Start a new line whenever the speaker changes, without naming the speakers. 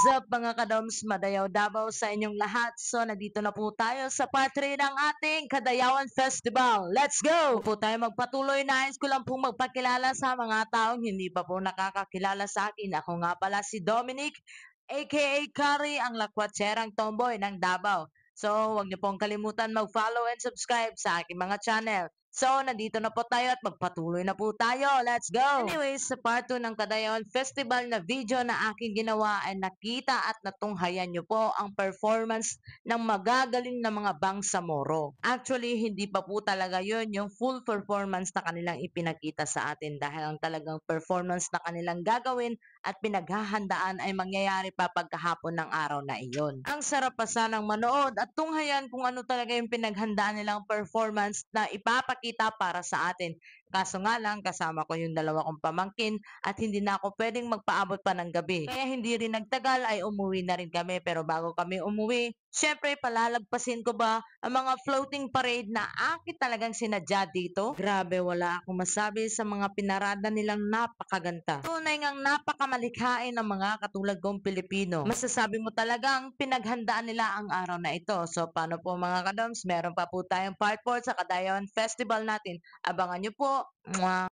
What's up mga kadoms, Madayaw Davao sa inyong lahat. So nandito na po tayo sa part 3 ng ating Kadayawan Festival. Let's go! Po tayo magpatuloy. Nais ko lang pong magpakilala sa mga taong hindi pa po nakakakilala sa akin. Ako nga pala si Dominic, aka Kari, ang lakwatserang tomboy ng Davao. So huwag niyo pong kalimutan mag-follow and subscribe sa aking mga channel. So, nandito na po tayo at magpatuloy na po tayo. Let's go! Anyways, sa part 2 ng Kadayawan Festival na video na aking ginawa ay nakita at natunghayan nyo po ang performance ng magagaling na mga Bangsamoro. Actually, hindi pa po talaga yun yung full performance na kanilang ipinakita sa atin dahil ang talagang performance na kanilang gagawin at pinaghahandaan ay mangyayari pa pagkahapon ng araw na iyon. Ang sarap pa sanang manood at tunghayan kung ano talaga yung pinaghandaan nilang performance na ipapakita para sa atin. Kaso nga lang, kasama ko yung dalawa kong pamangkin at hindi na ako pwedeng magpaabot pa ng gabi. Kaya hindi rin nagtagal ay umuwi na rin kami. Pero bago kami umuwi, syempre palalagpasin ko ba ang mga floating parade na akin talagang sinadya dito? Grabe, wala akong masabi sa mga pinarada nilang napakaganda. Tunay ngang napakamalikhain ng mga katulad kong Pilipino. Masasabi mo talagang pinaghandaan nila ang araw na ito. So paano po mga kadoms, meron pa po tayong part 4 sa Kadayawan Festival natin. Abangan nyo po. Mwah!